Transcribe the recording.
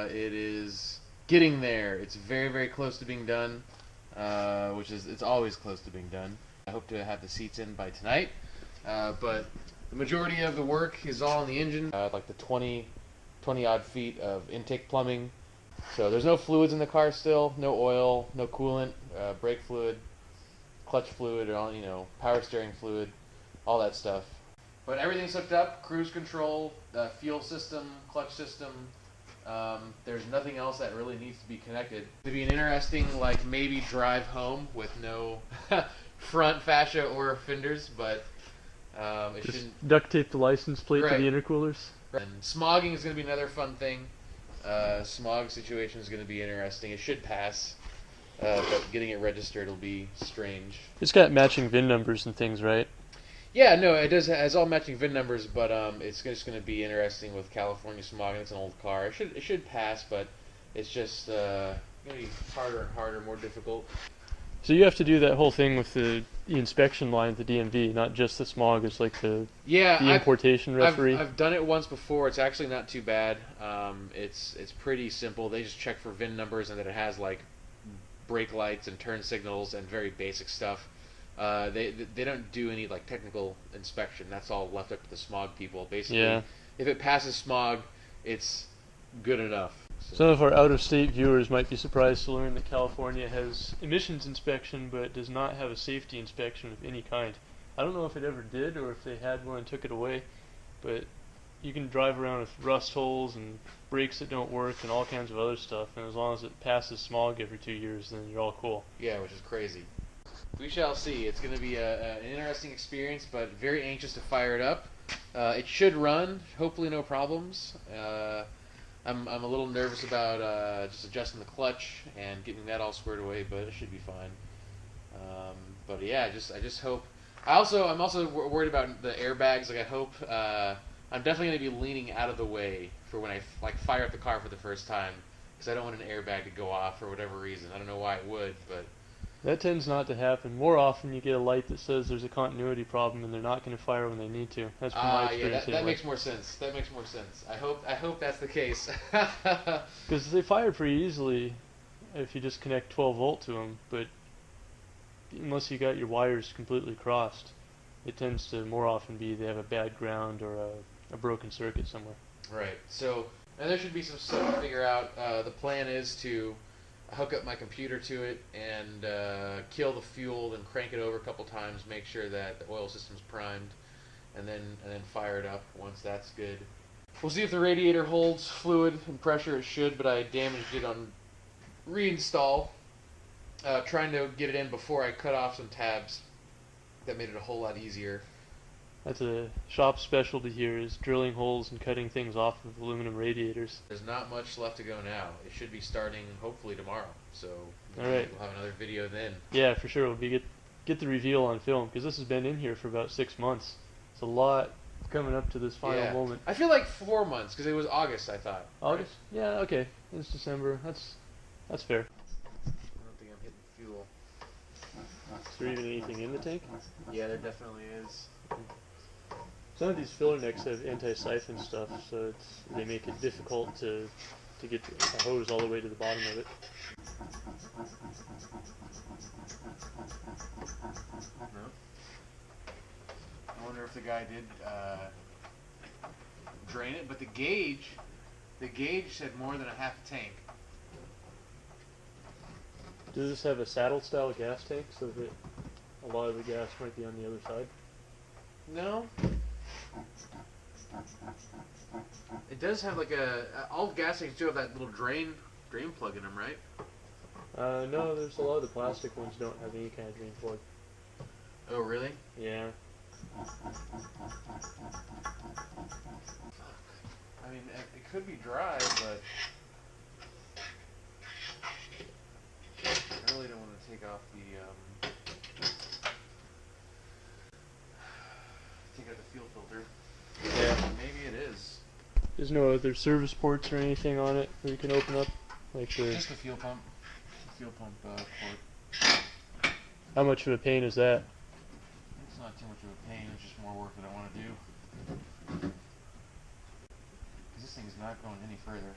It is getting there. It's very, very close to being done, it's always close to being done. I hope to have the seats in by tonight, but the majority of the work is all on the engine, like the 20 odd feet of intake plumbing. So there's no fluids in the car still, no oil, no coolant, brake fluid, clutch fluid, or all, power steering fluid, all that stuff. But everything's hooked up, cruise control, fuel system, clutch system. There's nothing else that really needs to be connected. It'd be an interesting, maybe drive home with no front fascia or fenders, but it just shouldn't. Duct tape the license plate Right. to the intercoolers. And smogging is going to be another fun thing. Smog situation is going to be interesting. It should pass, but getting it registered will be strange. It's got matching VIN numbers and things, right? Yeah, no, it does. It has all matching VIN numbers, but it's just going to be interesting with California smog, and it's an old car. It should pass, but it's just going to be harder and harder, more difficult. So you have to do that whole thing with the inspection line at the DMV, not just the smog. It's like the importation referee. I've done it once before. It's actually not too bad. It's pretty simple. They just check for VIN numbers and that it has brake lights and turn signals and very basic stuff. They don't do any technical inspection. That's all left up to the smog people. Basically, Yeah. If it passes smog, it's good enough. Some of our out-of-state viewers might be surprised to learn that California has emissions inspection, but it does not have a safety inspection of any kind. I don't know if it ever did or if they had one and took it away, but you can drive around with rust holes and brakes that don't work and all kinds of other stuff, and as long as it passes smog every 2 years, then you're all cool. Yeah, which is crazy. We shall see. It's going to be an interesting experience, but very anxious to fire it up. It should run, hopefully no problems. I'm a little nervous about just adjusting the clutch and getting that all squared away, but it should be fine. But yeah, I just hope. I'm also worried about the airbags. I hope I'm definitely going to be leaning out of the way for when I fire up the car for the first time, because I don't want an airbag to go off for whatever reason. I don't know why it would, but that tends not to happen. More often you get a light that says there's a continuity problem and they're not going to fire when they need to. That's from my experience. Yeah, that makes more sense. That makes more sense. I hope that's the case. Because they fire pretty easily if you just connect 12 volt to them, but unless you got your wires completely crossed, it tends to more often be they have a bad ground or a broken circuit somewhere. Right. So, and there should be some stuff to figure out. The plan is to hook up my computer to it and kill the fuel, then crank it over a couple times, make sure that the oil system's primed, and then fire it up once that's good. We'll see if the radiator holds fluid and pressure. It should, but I damaged it on reinstall, trying to get it in before I cut off some tabs. That made it a whole lot easier. That's a shop specialty here, is drilling holes and cutting things off of aluminum radiators. There's not much left to go now. It should be starting hopefully tomorrow, so Alright. We'll have another video then. Yeah, for sure. We'll get the reveal on film, because this has been in here for about 6 months. It's a lot coming up to this final moment. I feel like 4 months, because it was August, I thought. August? Right? Yeah, okay. It's December. That's fair. I don't think I'm hitting fuel. Is there even anything in the tank? Yeah, there definitely is. Some of these filler necks have anti-siphon stuff, so they make it difficult to get a hose all the way to the bottom of it. No. I wonder if the guy did drain it, but the gauge said more than a half a tank. Does this have a saddle-style gas tank, so that a lot of the gas might be on the other side? No. It does have all gas tanks do have that little drain plug in them, right? No, there's a lot of the plastic ones don't have any kind of drain plug. Oh, really? Yeah. I mean, it could be dry, but I really don't want to take off the fuel filter. Yeah. Maybe it is. There's no other service ports or anything on it that you can open up, Just the fuel pump. Port. How much of a pain is that? It's not too much of a pain. It's just more work that I want to do. Because this thing's not going any further.